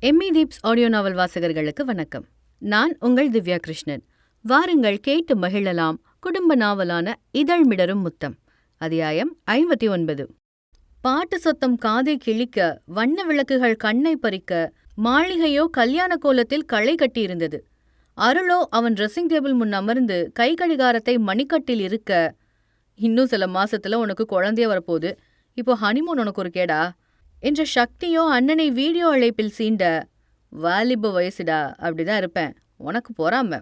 Emmy தீப்ஸ் audio நாவல் வாசகர்களுக்கு வணக்கம். நான் உங்கள் திவ்யா கிருஷ்ணன். வாருங்கள் கேட்டு மகிழலாம் குடும்ப நாவலான இதழ் மிடரும் முத்தம். அத்தியாயம் 59. பாட்டு சத்தம் காதை கிழிக்க, வண்ண விளக்குகள் கண்ணை பறிக்க, மாளிகையோ கல்யாண கோலத்தில் களை கட்டியிருந்தது. அருளோ அவன் ட்ரெஸ்ஸிங் டேபிள் முன் அமர்ந்து கை கடிகாரத்தை மணிக்கட்டில் இருக்க, இன்னும் சில மாசத்துல உனக்கு குழந்தைய வரப்போகுது, இப்போ ஹனிமூன் உனக்கு ஒரு கேடா என்ற சக்தியோ அண்ணனை வீடியோ அழைப்பில் சீண்ட, வாலிப வயசுடா, அப்படிதான் இருப்பேன், உனக்கு போறாம,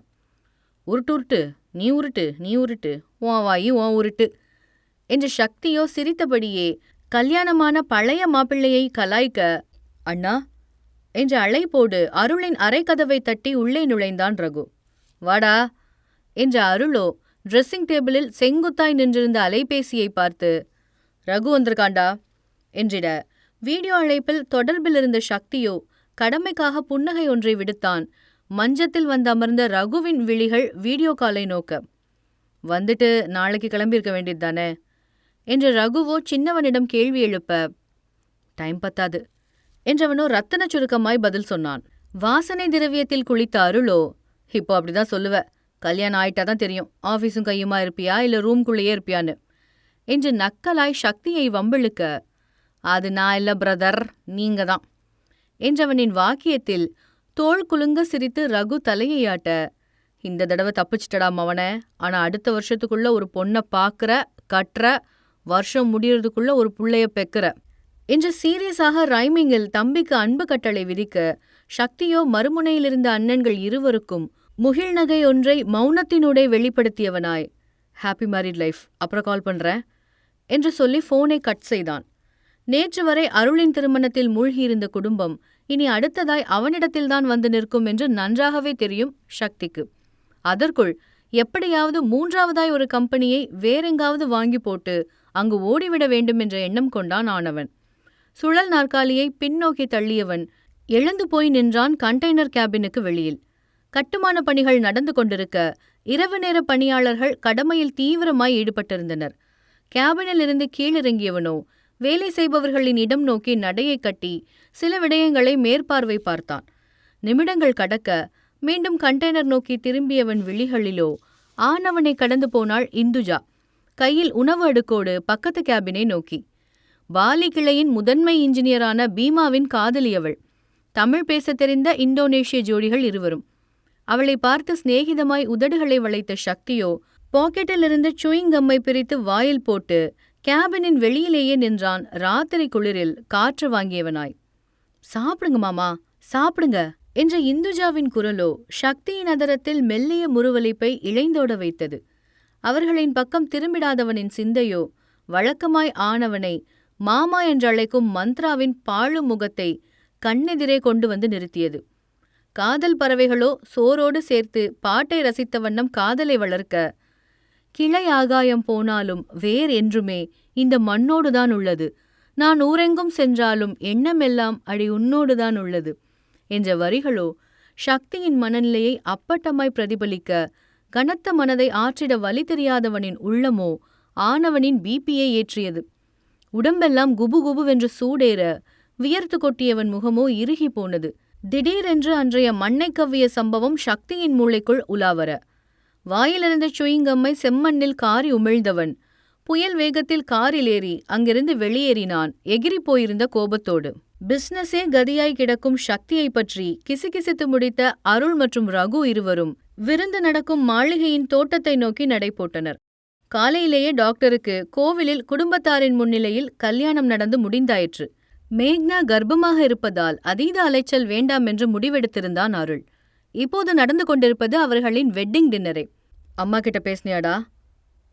உருட்டு நீ உருட்டு நீ உருட்டு, உன் வாயி உன் உருட்டு என்ற சக்தியோ சிரித்தபடியே கல்யாணமான பழைய மாப்பிள்ளையை கலாய்க்க, அண்ணா என்ற அழைப்போடு அருளின் அரைக்கதவை தட்டி உள்ளே நுழைந்தான் ரகு. வாடா என்ற அருளோ ட்ரெஸ்ஸிங் டேபிளில் செங்குத்தாய் நின்றிருந்த அலைபேசியை பார்த்து, ரகு வந்திருக்காண்டா என்றிட, வீடியோ அழைப்பில் தொடர்பில் இருந்த சக்தியோ கடமைக்காக புன்னகை ஒன்றை விடுத்தான். மஞ்சத்தில் வந்து அமர்ந்த ரகுவின் விழிகள் வீடியோ காலை நோக்க, வந்துட்டு நாளைக்கு கிளம்பியிருக்க வேண்டியது தானே என்று ரகுவோ சின்னவனிடம் கேள்வி எழுப்ப, டைம் பத்தாது என்றவனோ ரத்தன சுருக்கமாய் பதில் சொன்னான். வாசனை திரவியத்தில் குளித்த அருளோ, இப்போ அப்படிதான் சொல்லுவ, கல்யாணம் ஆயிட்டா தான் தெரியும் ஆஃபீஸும் கையுமா இருப்பியா இல்லை ரூம்குள்ளேயே இருப்பியான்னு என்று நக்கலாய் சக்தியை வம்பிழுக்க, அது நான் இல்ல பிரதர், நீங்க தான் என்றவனின் வாக்கியத்தில் தோள் குலுங்க சிரித்து ரகு தலையை ஆட்ட, இந்த தடவை தப்பிச்சிட்டடா மவன, ஆனா அடுத்த வருஷத்துக்குள்ள ஒரு பொண்ணை பார்க்குற, கட்டுற, வருஷம் முடியறதுக்குள்ள ஒரு புள்ளைய பெக்குற என்று சீரியஸாக ரைமிங்கில் தம்பிக்கு அன்பு கட்டளை விதிக்க, சக்தியோ மறுமுனையிலிருந்த அண்ணன்கள் இருவருக்கும் முகில் நகை ஒன்றை மௌனத்தினூடே வெளிப்படுத்தியவனாய், ஹாப்பி மேரிட் லைஃப், அப்புறம் கால் பண்றேன் என்று சொல்லி போனை கட் செய்தான். நேற்று வரை அருளின் திருமணத்தில் மூழ்கியிருந்த குடும்பம் இனி அடுத்ததாய் அவனிடத்தில்தான் வந்து நிற்கும் என்று நன்றாகவே தெரியும் சக்திக்கு. அதற்குள் எப்படியாவது மூன்றாவதாய் ஒரு கம்பெனியை வேறெங்காவது வாங்கி போட்டு அங்கு ஓடிவிட வேண்டும் என்ற எண்ணம் கொண்டான் ஆனவன். சுழல் நாற்காலியை பின்னோக்கி தள்ளியவன் எழுந்து போய் நின்றான் கண்டெய்னர் கேபினுக்கு வெளியில். கட்டுமான பணிகள் நடந்து கொண்டிருக்க இரவு நேர பணியாளர்கள் கடமையில் தீவிரமாய் ஈடுபட்டிருந்தனர். கேபினில் இருந்து கீழிறங்கியவனோ வேலை செய்பவர்களின் இடம் நோக்கி நடையை கட்டி சில விடயங்களை மேற்பார்வை பார்த்தான். நிமிடங்கள் கடக்க மீண்டும் கண்டெய்னர் நோக்கி திரும்பியவன் விழிகளிலோ ஆனவனை கடந்து போனாள் இந்துஜா, கையில் உணவு அடுக்கோடு பக்கத்து கேபினை நோக்கி. பாலி கிளையின் முதன்மை இன்ஜினியரான பீமாவின் காதலியவள். தமிழ் பேச தெரிந்த இந்தோனேஷிய ஜோடிகள் இருவரும். அவளை பார்த்து சிநேகிதமாய் உதடுகளை வளைத்த சக்தியோ பாக்கெட்டில் இருந்து சூயிங் கம்மை பிரித்து வாயில் போட்டு கேபினின் வெளியிலேயே நின்றான். ராத்திரி குளிரில் காற்று வாங்கியவனாய். சாப்பிடுங்க மாமா, சாப்பிடுங்க என்ற இந்துஜாவின் குரலோ சக்தியின் அதரத்தில் மெல்லிய முறுவலிப்பை இழைந்தோட வைத்தது. அவர்களின் பக்கம் திரும்பிடாதவனின் சிந்தையோ வழக்கமாய் ஆனவனை மாமா என்றழைக்கும் மந்த்ராவின் பாழும் முகத்தை கண்ணெதிரே கொண்டு வந்து நிறுத்தியது. காதல் பறவைகளோ சோரோடு சேர்த்து பாட்டை ரசித்த வண்ணம் காதலை வளர்க்க, கிளை ஆகாயம் போனாலும் வேர் என்றுமே இந்த மண்ணோடுதான் உள்ளது, நான் ஊரெங்கும் சென்றாலும் எண்ணமெல்லாம் அடி உன்னோடுதான் உள்ளது என்ற வரிகளோ சக்தியின் மனநிலையை அப்பட்டமாய் பிரதிபலிக்க, கனத்த மனதை ஆற்றிட வழி தெரியாதவனின் உள்ளமோ ஆனவனின் பிபியை ஏற்றியது. உடம்பெல்லாம் குபு குபுவென்று சூடேற வியர்த்து கொட்டியவன் முகமோ இறுகி போனது. திடீரென்று அன்றைய மண்ணை கவ்விய சம்பவம் சக்தியின் மூளைக்குள் உலாவர, வாயிலிருந்த சுயிங்கம்மை செம்மண்ணில் காரி உமிழ்ந்தவன் புயல் வேகத்தில் காரில் ஏறி அங்கிருந்து வெளியேறினான் எகிரி போயிருந்த கோபத்தோடு. பிஸ்னஸே கதியாய் கிடக்கும் சக்தியை பற்றி கிசுகிசுத்து முடித்த அருள் மற்றும் ரகு இருவரும் விருந்து நடக்கும் மாளிகையின் தோட்டத்தை நோக்கி நடை போட்டனர். காலையிலேயே டாக்டருக்கு கோவிலில் குடும்பத்தாரின் முன்னிலையில் கல்யாணம் நடந்து முடிந்தாயிற்று. மேக்னா கர்ப்பமாக இருப்பதால் அதீத அலைச்சல் வேண்டாம் என்று முடிவெடுத்திருந்தான் அருள். இப்போது நடந்து கொண்டிருப்பது அவர்களின் வெட்டிங் டின்னரே. அம்மா கிட்ட பேசினியாடா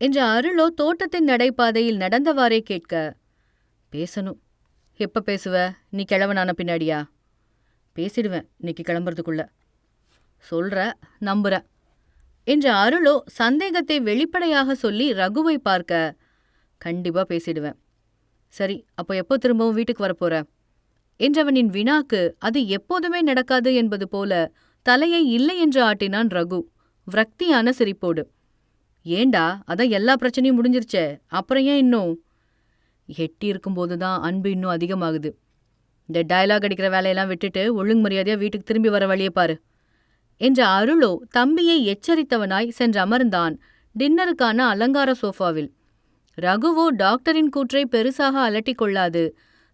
என்ற அருளோ தோட்டத்தின் நடைபாதையில் நடந்தவாறே கேட்க, பேசணும். எப்ப பேசுவ, நீ கிழவனான பின்னாடியா? பேசிடுவேன் இன்னைக்கு கிளம்புறதுக்குள்ள. சொல்ற, நம்புற என்ற அருளோ சந்தேகத்தை வெளிப்படையாக சொல்லி ரகுவை பார்க்க, கண்டிப்பா பேசிடுவேன். சரி, அப்போ எப்போ திரும்பவும் வீட்டுக்கு வரப்போற என்றவனின் வினாக்கு அது எப்போதுமே நடக்காது என்பது போல தலையை இல்லை என்று ஆட்டினான் ரகு விரக்தியான சிரிப்போடு. ஏண்டா, அதான் எல்லா பிரச்சனையும் முடிஞ்சிருச்சே, அப்புறம் ஏன் இன்னும்? எட்டி இருக்கும்போதுதான் அன்பு இன்னும் அதிகமாகுது. இந்த டயலாக் அடிக்கிற வேலையெல்லாம் விட்டுட்டு ஒழுங்கு மரியாதையா வீட்டுக்கு திரும்பி வர வழியை பாரு என்ற அருளோ தம்பியை எச்சரித்தவனாய் சென்று அமர்ந்தான் டின்னருக்கான அலங்கார சோஃபாவில். ரகுவோ டாக்டரின் கூற்றை பெருசாக அலட்டிக் கொள்ளாது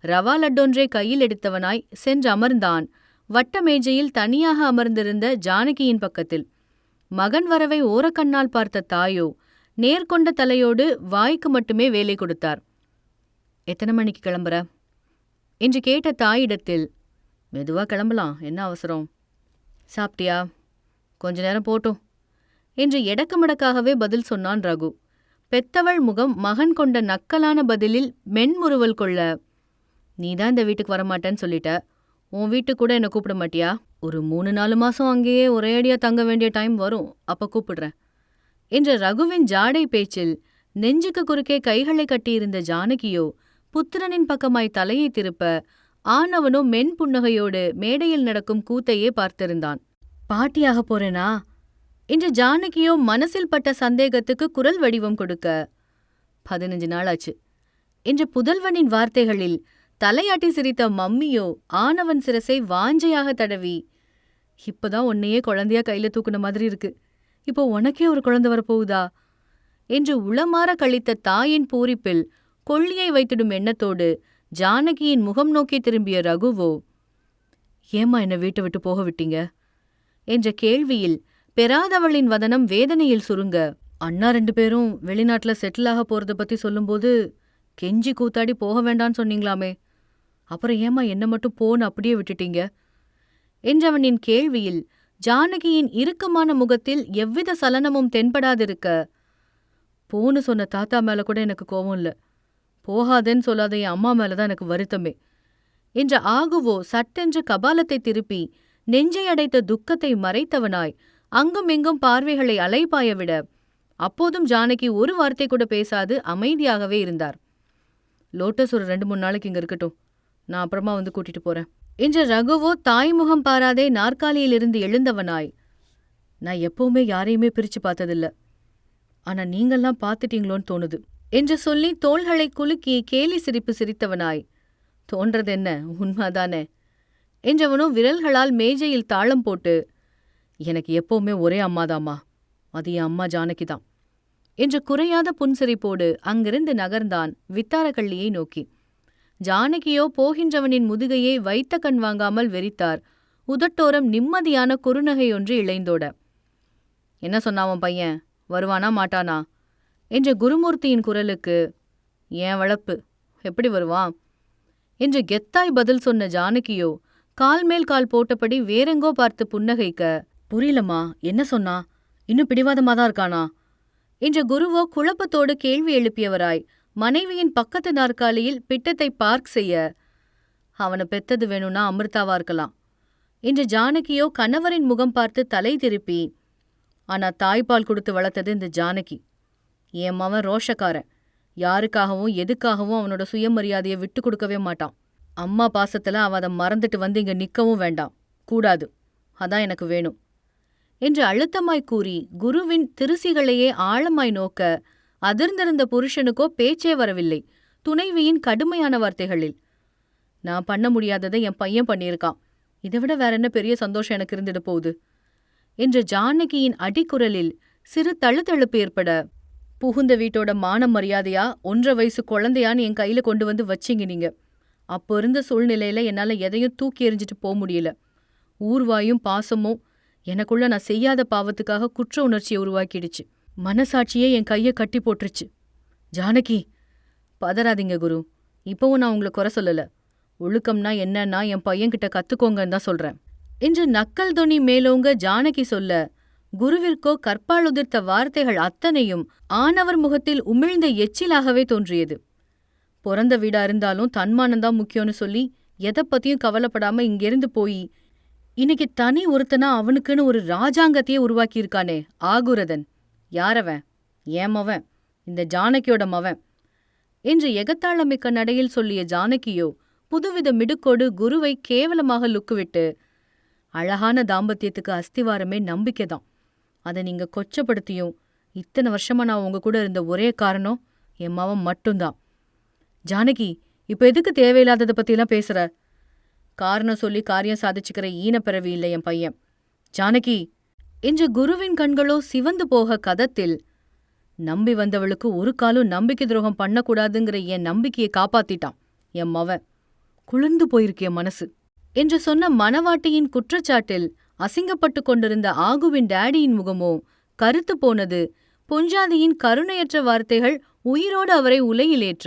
ரவா லட்டொன்றை கையில் எடுத்தவனாய் சென்று அமர்ந்தான் வட்ட மேஜையில் தனியாக அமர்ந்திருந்த ஜானகியின் பக்கத்தில். மகன் வரவை ஓரக்கண்ணால் பார்த்த தாயோ நேர்கொண்ட தலையோடு வாய்க்கு மட்டுமே வேலை கொடுத்தார். எத்தனை மணிக்கு கிளம்புற என்று கேட்ட தாயிடத்தில், மெதுவா கிளம்பலாம், என்ன அவசரம்? சாப்பிட்டியா? கொஞ்ச நேரம் போட்டும் என்று எடக்கமடக்காகவே பதில் சொன்னான் ரகு. பெத்தவள் முகம் மகன் கொண்ட நக்கலான பதிலில் மென்முறுவல் கொள்ள, நீதான் இந்த வீட்டுக்கு வரமாட்டேன்னு சொல்லிட்ட, உன் வீட்டுக்கு கூட என்னை கூப்பிட மாட்டியா? ஒரு 3-4 மாசம் அங்கேயே ஒரேடியா தங்க வேண்டிய டைம் வரும், அப்ப கூப்பிடுறேன் என்ற ரகுவின் ஜாடை பேச்சில் நெஞ்சுக்கு குறுக்கே கைகளை கட்டியிருந்த ஜானகியோ புத்திரனின் பக்கமாய் தலையை திருப்ப, ஆனவனோ மென் புன்னகையோடு மேடையில் நடக்கும் கூத்தையே பார்த்திருந்தான். பாட்டியாக போறேனா என்று ஜானகியோ மனசில் பட்ட சந்தேகத்துக்கு குரல் வடிவம் கொடுக்க, 15 நாள் ஆச்சு என்ற புதல்வனின் வார்த்தைகளில் தலையாட்டி சிரித்த மம்மியோ ஆனவன் சிரசை வாஞ்சையாக தடவி, இப்பதான் உன்னையே குழந்தையா கையில தூக்குன மாதிரி இருக்கு, இப்போ உனக்கே ஒரு குழந்தை வரப்போகுதா என்று உளமாற கழித்த தாயின் பூரிப்பில் கொள்ளியை வைத்திடும் எண்ணத்தோடு ஜானகியின் முகம் நோக்கி திரும்பிய ரகுவோ, ஏம்மா என்னை வீட்டை விட்டு போக விட்டீங்க என்ற கேள்வியில் பெறாதவளின் வதனம் வேதனையில் சுருங்க, அண்ணா 2 பேரும் வெளிநாட்டுல செட்டில் ஆக போறத பத்தி சொல்லும்போது கெஞ்சி கூத்தாடி போக வேண்டான்னு சொன்னீங்களாமே, அப்புறம் ஏம்மா என்ன மட்டும் போன்னு அப்படியே விட்டுட்டீங்க என்றவனின் கேள்வியில் ஜானகியின் இறுக்கமான முகத்தில் எவ்வித சலனமும் தென்படாதிருக்க, போன்னு சொன்ன தாத்தா மேல கூட எனக்கு கோபம் இல்ல, போகாதேன்னு சொல்லாத என் அம்மா மேலதான் எனக்கு வருத்தமே என்ற ஆகுவோ சட்டென்று கபாலத்தை திருப்பி நெஞ்சை அடைத்த துக்கத்தை மறைத்தவனாய் அங்கும் இங்கும் பார்வைகளை அலைபாய விட, அப்போதும் ஜானகி ஒரு வார்த்தை கூட பேசாது அமைதியாகவே இருந்தார். லோட்டஸ் ஒரு 2-3 நாளைக்கு இங்க இருக்கட்டும், நான் அப்புறமா வந்து கூட்டிட்டு போறேன் என்ற ரகுவோ தாய்முகம் பாராதே நாற்காலியிலிருந்து எழுந்தவனாய், நான் எப்பவுமே யாரையுமே பிரிச்சு பார்த்ததில்ல, ஆனா நீங்கள்லாம் பார்த்துட்டீங்களோன்னு தோணுது என்று சொல்லி தோள்களை குலுக்கி கேலி சிரிப்பு சிரித்தவனாய், தோன்றதென்ன, உண்மைதானே என்றவனோ விரல்களால் மேஜையில் தாளம் போட்டு, எனக்கு எப்பவுமே ஒரே அம்மாதாம்மா, அது என் அம்மா ஜானகி தான் என்று குறையாத புன்சிரிப்போடு அங்கிருந்து நகர்ந்தான் வித்தாரக்கள்ளியை நோக்கி. ஜானகியோ போகின்றவனின் முதுகையை வைத்த கண் வாங்காமல் வெறித்தார். உதட்டோரம் நிம்மதியான குறுநகையொன்று இழைந்தோட, என்ன சொன்னாவன் பையன், வருவானா மாட்டானா என்ற குருமூர்த்தியின் குரலுக்கு, ஏன் வளப்பு, எப்படி வருவான் என்று கெத்தாய் பதில் சொன்ன ஜானகியோ கால் மேல் கால் போட்டபடி வேறெங்கோ பார்த்து புன்னகைக்க, புரியலம்மா, என்ன சொன்னா, இன்னும் பிடிவாதமாதான் இருக்கானா என்ற குருவோ குழப்பத்தோடு கேள்வி எழுப்பியவராய் மனைவியின் பக்கத்து நாற்காலியில் பிட்டத்தை பார்க் செய்ய, அவனை பெத்தது வேணும்னா அமிர்தாவா இருக்கலாம் என்று ஜானகியோ கணவரின் முகம் பார்த்து தலை திருப்பி, ஆனா தாய்ப்பால் கொடுத்து வளர்த்தது இந்த ஜானகி, என் மவன் ரோஷக்காரன், யாருக்காகவும் எதுக்காகவும் அவனோட சுயமரியாதையை விட்டு கொடுக்கவே மாட்டான், அம்மா பாசத்துல அவ அதை மறந்துட்டு வந்து இங்க நிற்கவும் வேண்டாம், கூடாது, அதான் எனக்கு வேணும் என்று அழுத்தமாய் கூறி குருவின் திருசிகளையே ஆழமாய் நோக்க, அதிர்ந்திருந்த புருஷனுக்கோ பேச்சே வரவில்லை துணைவியின் கடுமையான வார்த்தைகளில். நான் பண்ண முடியாததை என் பையன் பண்ணியிருக்கான், இதை விட வேற என்ன பெரிய சந்தோஷம் எனக்கு இருந்துட போகுது என்ற ஜானகியின் அடிக்குரலில் சிறு தழுதழுப்பு ஏற்பட, புகுந்த வீட்டோட மான மரியாதையா 1.5 வயசு குழந்தையான்னு என் கையில கொண்டு வந்து வச்சிங்க நீங்க, அப்போ இருந்த சூழ்நிலையில என்னால எதையும் தூக்கி எறிஞ்சிட்டு போக முடியல, ஊர்வாயும் பாசமும் எனக்குள்ள நான் செய்யாத பாவத்துக்காக குற்ற உணர்ச்சியை உருவாக்கிடுச்சு, மனசாட்சியே என் கையை கட்டி போட்டுருச்சு. ஜானகி, பதறாதீங்க குரு, இப்பவும் நான் உங்களை குறை சொல்லல, ஒழுக்கம்னா என்னன்னா என் பையன்கிட்ட கத்துக்கோங்கன்னு தான் சொல்றேன் என்று நக்கல் தொனி மேலோங்க ஜானகி சொல்ல, குருவிற்கோ கற்பால் உதிர்த்த வார்த்தைகள் அத்தனையும் ஆனவர் முகத்தில் உமிழ்ந்த எச்சிலாகவே தோன்றியது. பிறந்த வீடா இருந்தாலும் தன்மானந்தான் முக்கியம்னு சொல்லி எதை பத்தியும் கவலைப்படாம இங்கிருந்து போய் இன்னைக்கு தனி ஒருத்தனா அவனுக்குன்னு ஒரு ராஜாங்கத்தையே உருவாக்கியிருக்கானே ஆகுரதன், யாரவன், ஏமவன், இந்த ஜானகியோட மவன் என்று எகத்தாளமிக்க நடையில் சொல்லிய ஜானகியோ புதுவித மிடுக்கோடு குருவை கேவலமாக லுக்குவிட்டு, அழகான தாம்பத்தியத்துக்கு அஸ்திவாரமே நம்பிக்கைதான், அதை நீங்க கொச்சப்படுத்தியும் இத்தனை வருஷமா நான் உங்க கூட இருந்த ஒரே காரணம் என் மவன் மட்டும்தான். ஜானகி, இப்ப எதுக்கு தேவையில்லாததை பத்திலாம் பேசுற காரணம் சொல்லி காரியம் சாதிச்சுக்கிற ஈனப்பிறவி இல்லை என் பையன். ஜானகி என்று குருவின் கண்களோ சிவந்து போக கதத்தில், நம்பி வந்தவளுக்கு ஒரு காலும் நம்பிக்கை துரோகம் பண்ணக்கூடாதுங்கிற என் நம்பிக்கையை காப்பாத்திட்டான் என் மவன். குளிர்ந்து போயிருக்கு என் மனசு என்று சொன்ன மணவாட்டியின் குற்றச்சாட்டில் அசிங்கப்பட்டு கொண்டிருந்த ஆகுவின் டேடியின் முகமோ கருத்து போனது. பொஞ்சாதியின் கருணையற்ற வார்த்தைகள் உயிரோடு அவரை உலையிலேற்ற.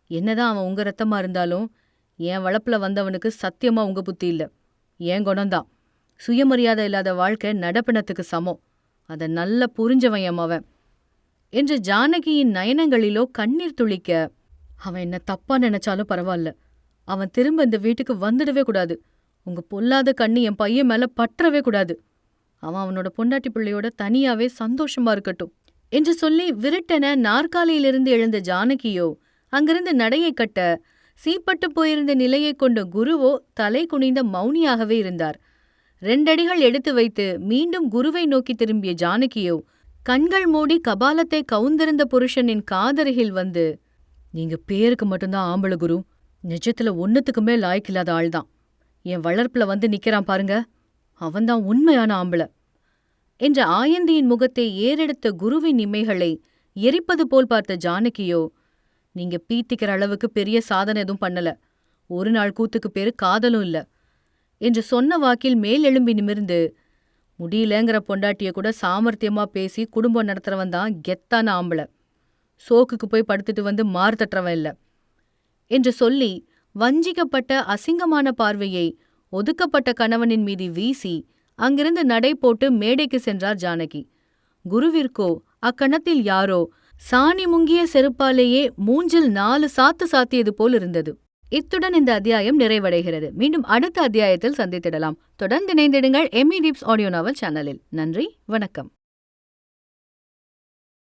என்னதான் அவன் உங்க ரத்தமா இருந்தாலும் என் வளப்புல வந்தவனுக்கு சத்தியமா உங்க புத்தி இல்ல. ஏன் குணம்தான். சுயமரியாதை இல்லாத வாழ்க்கை நடப்பினத்துக்கு சமம். அதை நல்ல புரிஞ்சவன் என் மவன் என்று ஜானகியின் நயனங்களிலோ கண்ணீர் துளிக்க, அவன் என்ன தப்பா நினைச்சாலும் பரவாயில்ல, அவன் திரும்ப இந்த வீட்டுக்கு வந்துடவே கூடாது. உங்க பொல்லாத கண்ணி என் பையன் மேல பற்றவே கூடாது. அவன் அவனோட பொண்டாட்டி பிள்ளையோட தனியாவே சந்தோஷமா இருக்கட்டும் என்று சொல்லி விருட்டென நாற்காலியிலிருந்து எழுந்த ஜானகியோ அங்கிருந்து நடையை கட்ட, சீப்பட்டு போயிருந்த நிலையை கொண்ட குருவோ தலை குனிந்த மௌனியாகவே இருந்தார். 2 அடிகள் எடுத்து வைத்து மீண்டும் குருவை நோக்கி திரும்பிய ஜானகியோ கண்கள் மூடி கபாலத்தை கவுந்திருந்த புருஷனின் காதருகில் வந்து, நீங்க பேருக்கு மட்டும்தான் ஆம்பளை குரு, நிஜத்துல ஒன்னுத்துக்குமே லாய்க்கில்லாத ஆள்தான். என் வளர்ப்புல வந்து நிக்கிறான் பாருங்க, அவன்தான் உண்மையான ஆம்பளை என்ற ஆயந்தியின் முகத்தை ஏறெடுத்த குருவின் இமைகளை எரிப்பது போல் பார்த்த ஜானகியோ, நீங்க பீத்திக்கிற அளவுக்கு பெரிய சாதனை எதுவும் பண்ணல, ஒரு நாள் கூத்துக்கு பேரு காதலும் இல்ல என்று சொன்ன வாக்கில் மேல் எழும்பி நிமிர்ந்து, முடியலங்கிற பொண்டாட்டிய கூட சாமர்த்தியமா பேசி குடும்பம் நடத்துறவன் தான் கெத்தான ஆம்பளை, சோக்குக்கு போய் படுத்துட்டு வந்து மாறு தட்டுறவன் இல்ல என்று சொல்லி வஞ்சிக்கப்பட்ட அசிங்கமான பார்வையை ஒதுக்கப்பட்ட கணவனின் மீது வீசி அங்கிருந்து நடை போட்டு மேடைக்கு சென்றார் ஜானகி. குருவிற்கோ அக்கணத்தில் யாரோ சாணி முங்கிய செருப்பாலேயே மூஞ்சில் 4 சாத்து சாத்தியது போல் இருந்தது. இத்துடன் இந்த அத்தியாயம் நிறைவடைகிறது. மீண்டும் அடுத்த அத்தியாயத்தில் சந்தித்திடலாம். தொடர்ந்து இணைந்திடுங்கள் எம்இ தீப்ஸ் ஆடியோ நாவல் சேனலில். நன்றி, வணக்கம்.